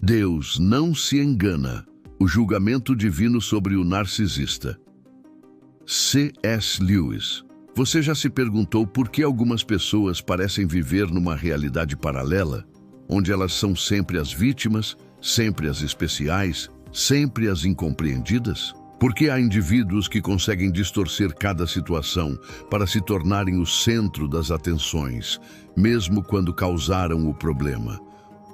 Deus não se engana. O julgamento divino sobre o narcisista. C.S. Lewis. Você já se perguntou por que algumas pessoas parecem viver numa realidade paralela, onde elas são sempre as vítimas, sempre as especiais, sempre as incompreendidas? Por que há indivíduos que conseguem distorcer cada situação para se tornarem o centro das atenções, mesmo quando causaram o problema?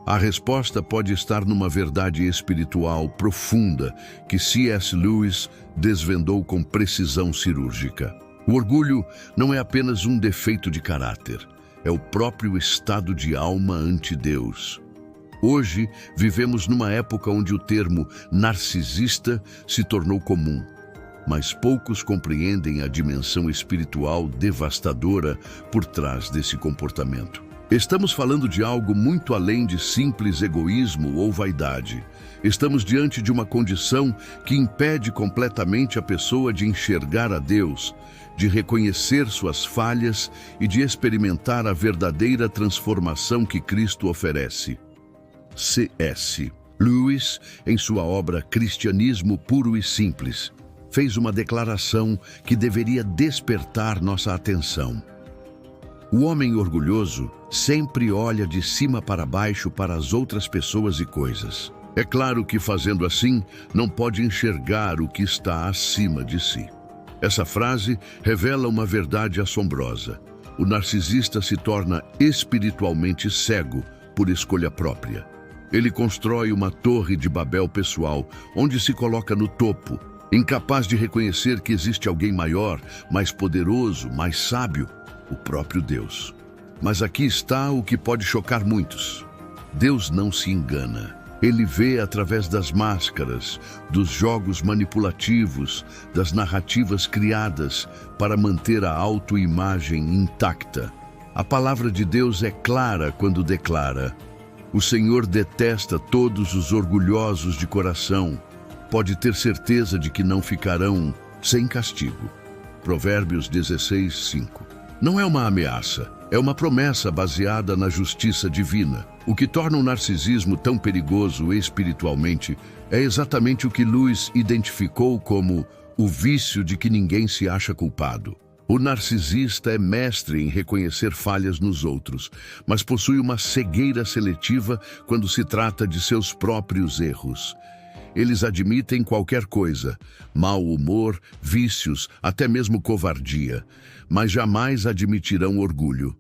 A resposta pode estar numa verdade espiritual profunda que C.S. Lewis desvendou com precisão cirúrgica. O orgulho não é apenas um defeito de caráter, é o próprio estado de alma ante Deus. Hoje, vivemos numa época onde o termo narcisista se tornou comum, mas poucos compreendem a dimensão espiritual devastadora por trás desse comportamento. Estamos falando de algo muito além de simples egoísmo ou vaidade. Estamos diante de uma condição que impede completamente a pessoa de enxergar a Deus, de reconhecer suas falhas e de experimentar a verdadeira transformação que Cristo oferece. C.S. Lewis, em sua obra Cristianismo Puro e Simples, fez uma declaração que deveria despertar nossa atenção. O homem orgulhoso sempre olha de cima para baixo para as outras pessoas e coisas. É claro que, fazendo assim, não pode enxergar o que está acima de si. Essa frase revela uma verdade assombrosa. O narcisista se torna espiritualmente cego por escolha própria. Ele constrói uma torre de Babel pessoal, onde se coloca no topo, incapaz de reconhecer que existe alguém maior, mais poderoso, mais sábio, o próprio Deus. Mas aqui está o que pode chocar muitos. Deus não se engana. Ele vê através das máscaras, dos jogos manipulativos, das narrativas criadas para manter a autoimagem intacta. A palavra de Deus é clara quando declara: o Senhor detesta todos os orgulhosos de coração. Pode ter certeza de que não ficarão sem castigo. Provérbios 16:5. Não é uma ameaça, é uma promessa baseada na justiça divina. O que torna o narcisismo tão perigoso espiritualmente é exatamente o que Lewis identificou como o vício de que ninguém se acha culpado. O narcisista é mestre em reconhecer falhas nos outros, mas possui uma cegueira seletiva quando se trata de seus próprios erros. Eles admitem qualquer coisa, mau humor, vícios, até mesmo covardia, mas jamais admitirão orgulho.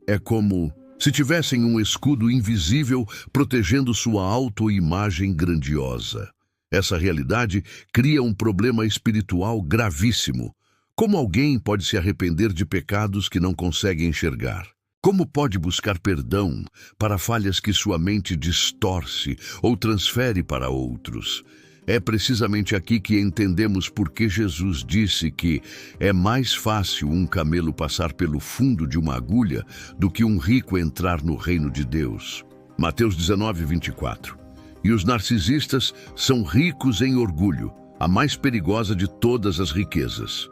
É como se tivessem um escudo invisível protegendo sua autoimagem grandiosa. Essa realidade cria um problema espiritual gravíssimo. Como alguém pode se arrepender de pecados que não consegue enxergar? Como pode buscar perdão para falhas que sua mente distorce ou transfere para outros? É precisamente aqui que entendemos por que Jesus disse que é mais fácil um camelo passar pelo fundo de uma agulha do que um rico entrar no reino de Deus. Mateus 19:24. E os narcisistas são ricos em orgulho, a mais perigosa de todas as riquezas.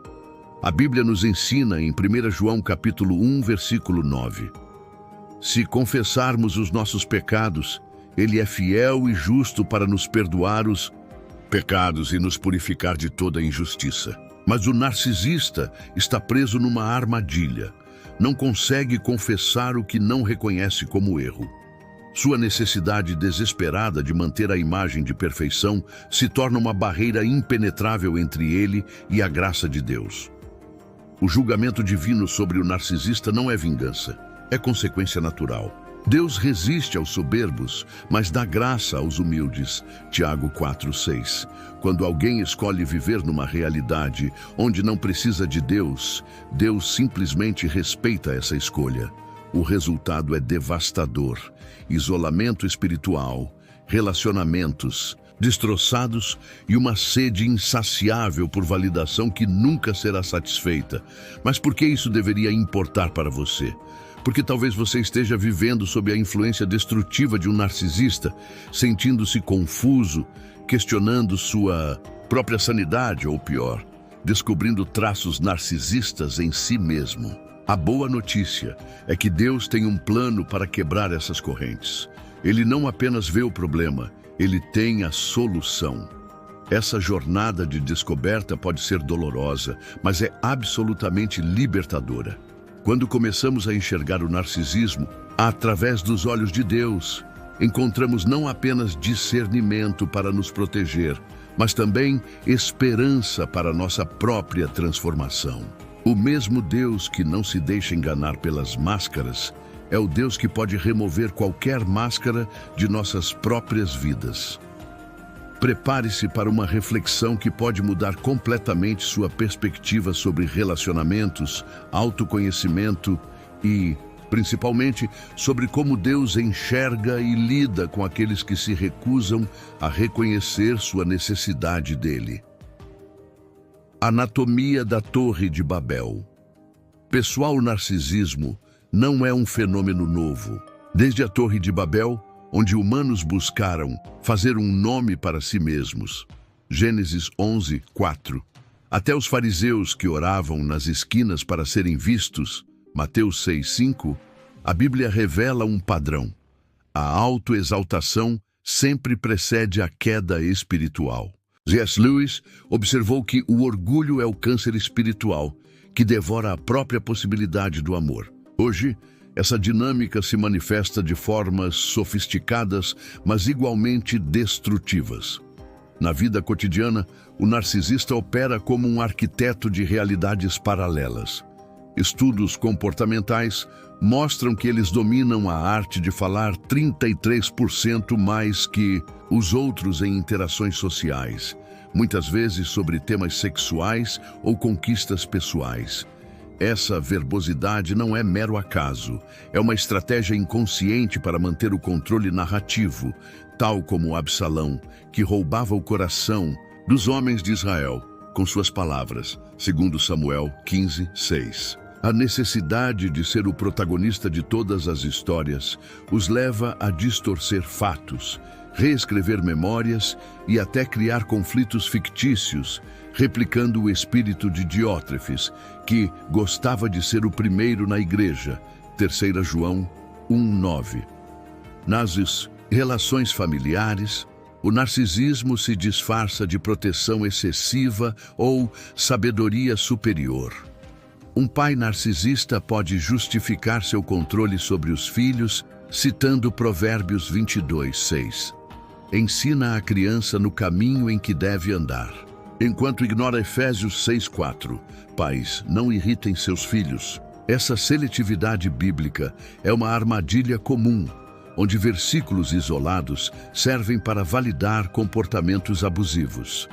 A Bíblia nos ensina em 1 João capítulo 1, versículo 9. Se confessarmos os nossos pecados, Ele é fiel e justo para nos perdoar os pecados e nos purificar de toda injustiça. Mas o narcisista está preso numa armadilha. Não consegue confessar o que não reconhece como erro. Sua necessidade desesperada de manter a imagem de perfeição se torna uma barreira impenetrável entre ele e a graça de Deus. O julgamento divino sobre o narcisista não é vingança, é consequência natural. Deus resiste aos soberbos, mas dá graça aos humildes. Tiago 4:6. Quando alguém escolhe viver numa realidade onde não precisa de Deus, Deus simplesmente respeita essa escolha. O resultado é devastador. Isolamento espiritual, relacionamentos destroçados e uma sede insaciável por validação que nunca será satisfeita. Mas por que isso deveria importar para você? Porque talvez você esteja vivendo sob a influência destrutiva de um narcisista, sentindo-se confuso, questionando sua própria sanidade ou pior, descobrindo traços narcisistas em si mesmo. A boa notícia é que Deus tem um plano para quebrar essas correntes. Ele não apenas vê o problema, ele tem a solução. Essa jornada de descoberta pode ser dolorosa, mas é absolutamente libertadora. Quando começamos a enxergar o narcisismo através dos olhos de Deus, encontramos não apenas discernimento para nos proteger, mas também esperança para nossa própria transformação. O mesmo Deus que não se deixa enganar pelas máscaras é o Deus que pode remover qualquer máscara de nossas próprias vidas. Prepare-se para uma reflexão que pode mudar completamente sua perspectiva sobre relacionamentos, autoconhecimento e, principalmente, sobre como Deus enxerga e lida com aqueles que se recusam a reconhecer sua necessidade dele. Anatomia da Torre de Babel. Pessoal, o narcisismo não é um fenômeno novo. Desde a Torre de Babel, onde humanos buscaram fazer um nome para si mesmos, Gênesis 11, 4, até os fariseus que oravam nas esquinas para serem vistos, Mateus 6, 5, a Bíblia revela um padrão. A autoexaltação sempre precede a queda espiritual. C.S. Lewis observou que o orgulho é o câncer espiritual que devora a própria possibilidade do amor. Hoje, essa dinâmica se manifesta de formas sofisticadas, mas igualmente destrutivas. Na vida cotidiana, o narcisista opera como um arquiteto de realidades paralelas. Estudos comportamentais mostram que eles dominam a arte de falar 33% mais que os outros em interações sociais, muitas vezes sobre temas sexuais ou conquistas pessoais. Essa verbosidade não é mero acaso, é uma estratégia inconsciente para manter o controle narrativo, tal como Absalão, que roubava o coração dos homens de Israel, com suas palavras, segundo Samuel 15, 6. A necessidade de ser o protagonista de todas as histórias os leva a distorcer fatos, reescrever memórias e até criar conflitos fictícios, replicando o espírito de Diótrefes, que gostava de ser o primeiro na igreja, 3 João 1:9. Nas relações familiares, o narcisismo se disfarça de proteção excessiva ou sabedoria superior. Um pai narcisista pode justificar seu controle sobre os filhos, citando Provérbios 22:6. Ensina a criança no caminho em que deve andar, enquanto ignora Efésios 6:4. Pais, não irritem seus filhos. Essa seletividade bíblica é uma armadilha comum, onde versículos isolados servem para validar comportamentos abusivos.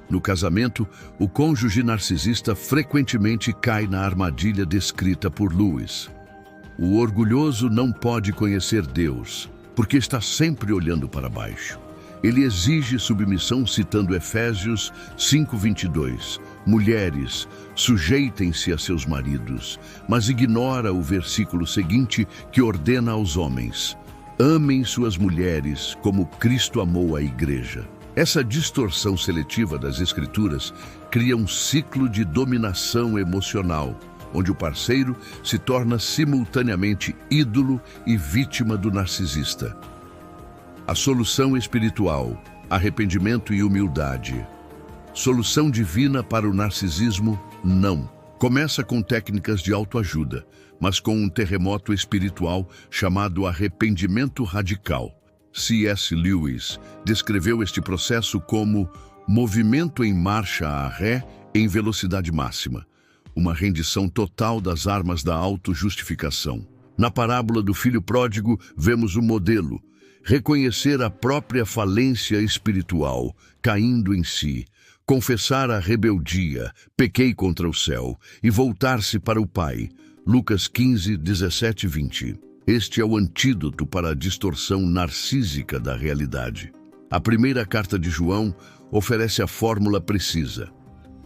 No casamento, o cônjuge narcisista frequentemente cai na armadilha descrita por Lewis. O orgulhoso não pode conhecer Deus, porque está sempre olhando para baixo. Ele exige submissão citando Efésios 5:22. Mulheres, sujeitem-se a seus maridos, mas ignora o versículo seguinte que ordena aos homens: amem suas mulheres como Cristo amou a igreja. Essa distorção seletiva das Escrituras cria um ciclo de dominação emocional, onde o parceiro se torna simultaneamente ídolo e vítima do narcisista. A solução espiritual, arrependimento e humildade. Solução divina para o narcisismo, não. Começa com técnicas de autoajuda, mas com um terremoto espiritual chamado arrependimento radical. C.S. Lewis descreveu este processo como movimento em marcha a ré em velocidade máxima, uma rendição total das armas da autojustificação. Na parábola do filho pródigo, vemos o modelo: reconhecer a própria falência espiritual, caindo em si, confessar a rebeldia, pequei contra o céu, e voltar-se para o Pai. Lucas 15, 17 e 20. Este é o antídoto para a distorção narcísica da realidade. A primeira carta de João oferece a fórmula precisa.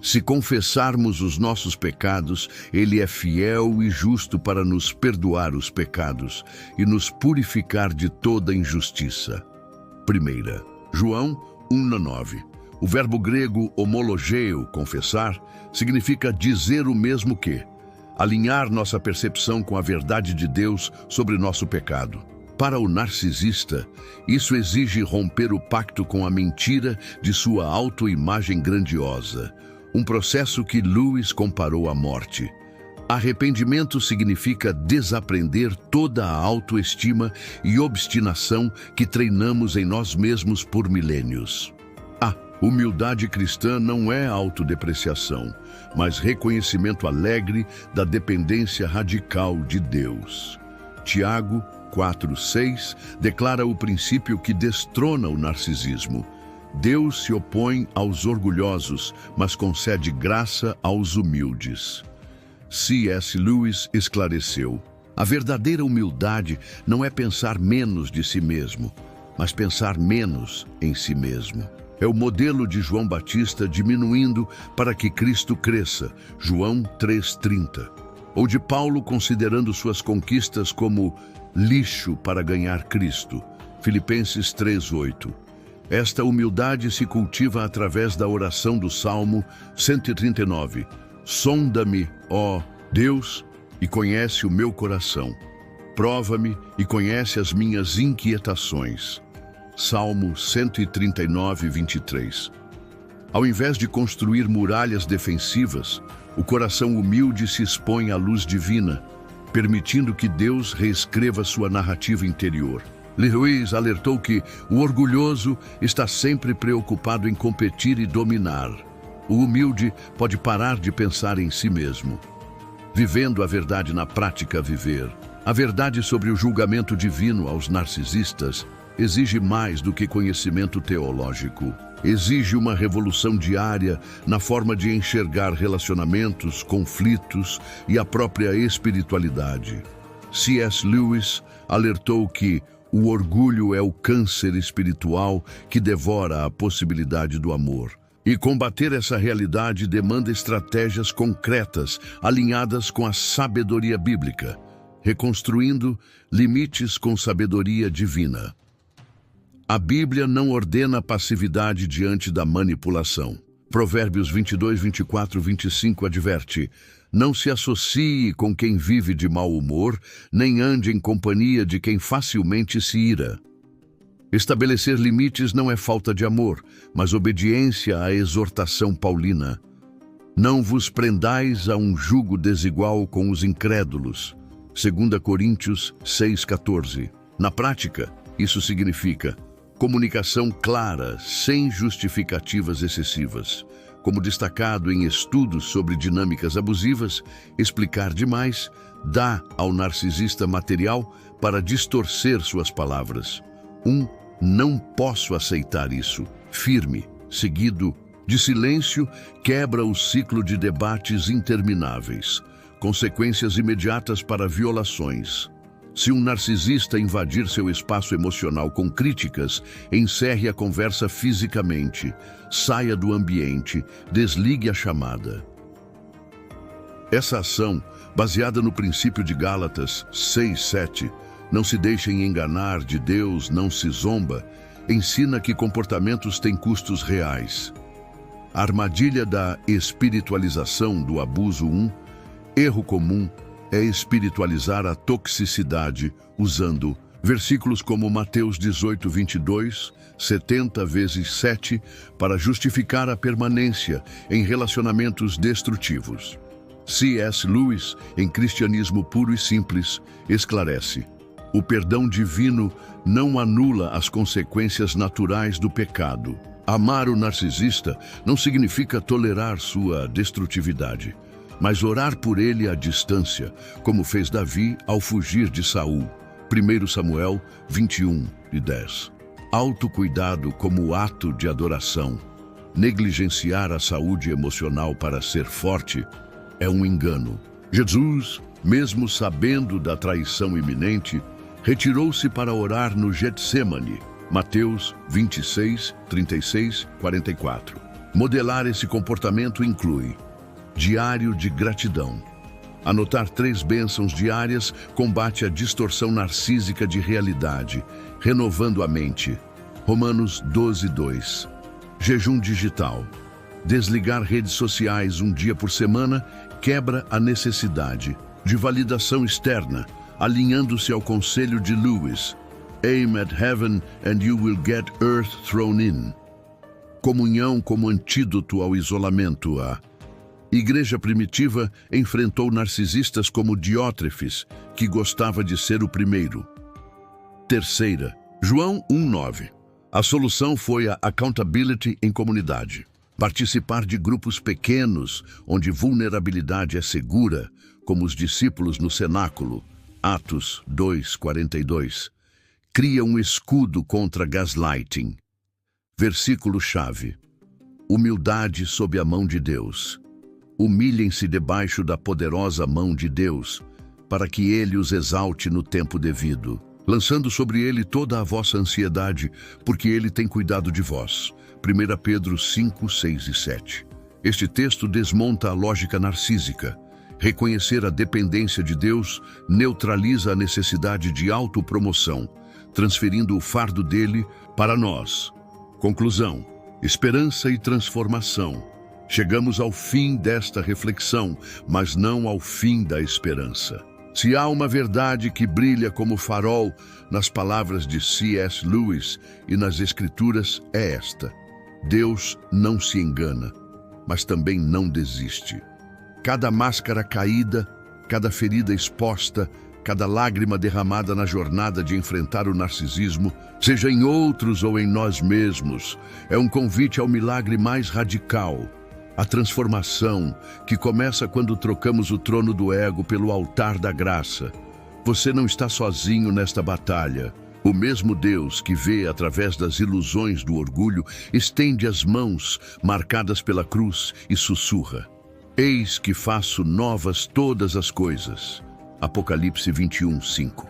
Se confessarmos os nossos pecados, Ele é fiel e justo para nos perdoar os pecados e nos purificar de toda injustiça. Primeira, João 1:9. O verbo grego homologeo, confessar, significa dizer o mesmo que, alinhar nossa percepção com a verdade de Deus sobre nosso pecado. Para o narcisista, isso exige romper o pacto com a mentira de sua autoimagem grandiosa, um processo que Lewis comparou à morte. Arrependimento significa desaprender toda a autoestima e obstinação que treinamos em nós mesmos por milênios. A humildade cristã não é autodepreciação, mas reconhecimento alegre da dependência radical de Deus. Tiago 4:6 declara o princípio que destrona o narcisismo. Deus se opõe aos orgulhosos, mas concede graça aos humildes. C.S. Lewis esclareceu: a verdadeira humildade não é pensar menos de si mesmo, mas pensar menos em si mesmo. É o modelo de João Batista diminuindo para que Cristo cresça, João 3:30. Ou de Paulo considerando suas conquistas como lixo para ganhar Cristo, Filipenses 3:8. Esta humildade se cultiva através da oração do Salmo 139. Sonda-me, ó Deus, e conhece o meu coração. Prova-me e conhece as minhas inquietações. Salmo 139:23. Ao invés de construir muralhas defensivas, o coração humilde se expõe à luz divina, permitindo que Deus reescreva sua narrativa interior. Lewis alertou que o orgulhoso está sempre preocupado em competir e dominar. O humilde pode parar de pensar em si mesmo. Vivendo a verdade na prática viver. A verdade sobre o julgamento divino aos narcisistas exige mais do que conhecimento teológico. Exige uma revolução diária na forma de enxergar relacionamentos, conflitos e a própria espiritualidade. C.S. Lewis alertou que o orgulho é o câncer espiritual que devora a possibilidade do amor. E combater essa realidade demanda estratégias concretas, alinhadas com a sabedoria bíblica, reconstruindo limites com sabedoria divina. A Bíblia não ordena passividade diante da manipulação. Provérbios 22, 24, 25 adverte: não se associe com quem vive de mau humor, nem ande em companhia de quem facilmente se ira. Estabelecer limites não é falta de amor, mas obediência à exortação paulina. Não vos prendais a um jugo desigual com os incrédulos. 2 Coríntios 6,14. Na prática, isso significa comunicação clara, sem justificativas excessivas. Como destacado em estudos sobre dinâmicas abusivas, explicar demais dá ao narcisista material para distorcer suas palavras. Não posso aceitar isso, firme, seguido de silêncio, quebra o ciclo de debates intermináveis, consequências imediatas para violações. Se um narcisista invadir seu espaço emocional com críticas, encerre a conversa fisicamente, saia do ambiente, desligue a chamada. Essa ação, baseada no princípio de Gálatas 6:7, não se deixem enganar, de Deus não se zomba, ensina que comportamentos têm custos reais. A armadilha da espiritualização do abuso. Erro comum é espiritualizar a toxicidade usando versículos como Mateus 18:22, 70 vezes 7, para justificar a permanência em relacionamentos destrutivos. C.S. Lewis, em Cristianismo Puro e Simples, esclarece: o perdão divino não anula as consequências naturais do pecado. Amar o narcisista não significa tolerar sua destrutividade, mas orar por ele à distância, como fez Davi ao fugir de Saul. 1 Samuel 21:10. Autocuidado como ato de adoração. Negligenciar a saúde emocional para ser forte é um engano. Jesus, mesmo sabendo da traição iminente, retirou-se para orar no Getsêmani. Mateus 26, 36, 44. Modelar esse comportamento inclui diário de gratidão. Anotar 3 bênçãos diárias combate a distorção narcísica de realidade, renovando a mente. Romanos 12:2. Jejum digital. Desligar redes sociais um dia por semana quebra a necessidade de validação externa, alinhando-se ao conselho de Lewis. Aim at heaven and you will get earth thrown in. Comunhão como antídoto ao isolamento. A igreja primitiva enfrentou narcisistas como Diótrefes, que gostava de ser o primeiro. Terceira, João 1:9. A solução foi a accountability em comunidade. Participar de grupos pequenos, onde vulnerabilidade é segura, como os discípulos no cenáculo, Atos 2:42, cria um escudo contra gaslighting. Versículo-chave: humildade sob a mão de Deus. Humilhem-se debaixo da poderosa mão de Deus, para que Ele os exalte no tempo devido, lançando sobre Ele toda a vossa ansiedade, porque Ele tem cuidado de vós. 1 Pedro 5, 6 e 7. Este texto desmonta a lógica narcísica. Reconhecer a dependência de Deus neutraliza a necessidade de autopromoção, transferindo o fardo dele para nós. Conclusão: esperança e transformação. Chegamos ao fim desta reflexão, mas não ao fim da esperança. Se há uma verdade que brilha como farol nas palavras de C.S. Lewis e nas Escrituras, é esta: Deus não se engana, mas também não desiste. Cada máscara caída, cada ferida exposta, cada lágrima derramada na jornada de enfrentar o narcisismo, seja em outros ou em nós mesmos, é um convite ao milagre mais radical, a transformação que começa quando trocamos o trono do ego pelo altar da graça. Você não está sozinho nesta batalha. O mesmo Deus que vê através das ilusões do orgulho estende as mãos marcadas pela cruz e sussurra: eis que faço novas todas as coisas. Apocalipse 21:5.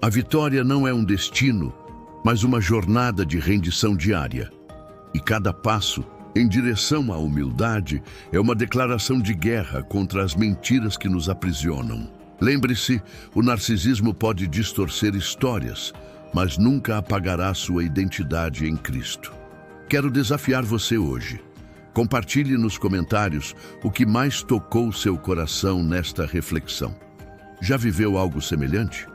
A vitória não é um destino, mas uma jornada de rendição diária. E cada passo em direção à humildade é uma declaração de guerra contra as mentiras que nos aprisionam. Lembre-se, o narcisismo pode distorcer histórias, mas nunca apagará sua identidade em Cristo. Quero desafiar você hoje. Compartilhe nos comentários o que mais tocou seu coração nesta reflexão. Já viveu algo semelhante?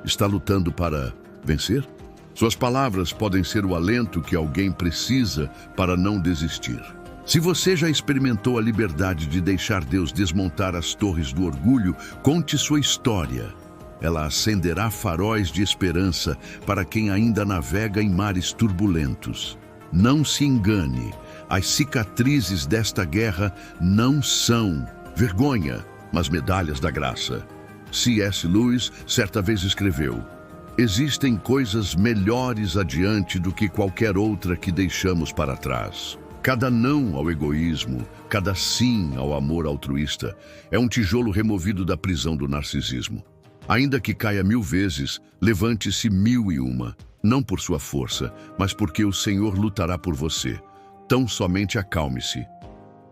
Está lutando para vencer? Suas palavras podem ser o alento que alguém precisa para não desistir. Se você já experimentou a liberdade de deixar Deus desmontar as torres do orgulho, conte sua história. Ela acenderá faróis de esperança para quem ainda navega em mares turbulentos. Não se engane, as cicatrizes desta guerra não são vergonha, mas medalhas da graça. C.S. Lewis certa vez escreveu: existem coisas melhores adiante do que qualquer outra que deixamos para trás. Cada não ao egoísmo, cada sim ao amor altruísta é um tijolo removido da prisão do narcisismo. Ainda que caia 1000 vezes, levante-se 1001, não por sua força, mas porque o Senhor lutará por você. Tão somente acalme-se.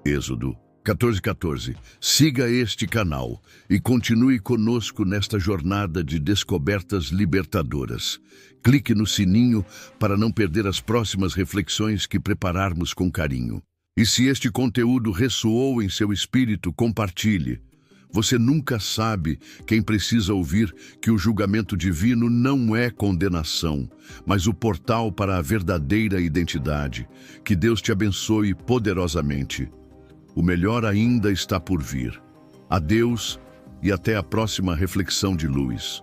Êxodo 14:14. Siga este canal e continue conosco nesta jornada de descobertas libertadoras. Clique no sininho para não perder as próximas reflexões que prepararmos com carinho. E se este conteúdo ressoou em seu espírito, compartilhe. Você nunca sabe quem precisa ouvir que o julgamento divino não é condenação, mas o portal para a verdadeira identidade. Que Deus te abençoe poderosamente. O melhor ainda está por vir. Adeus e até a próxima reflexão de Lewis.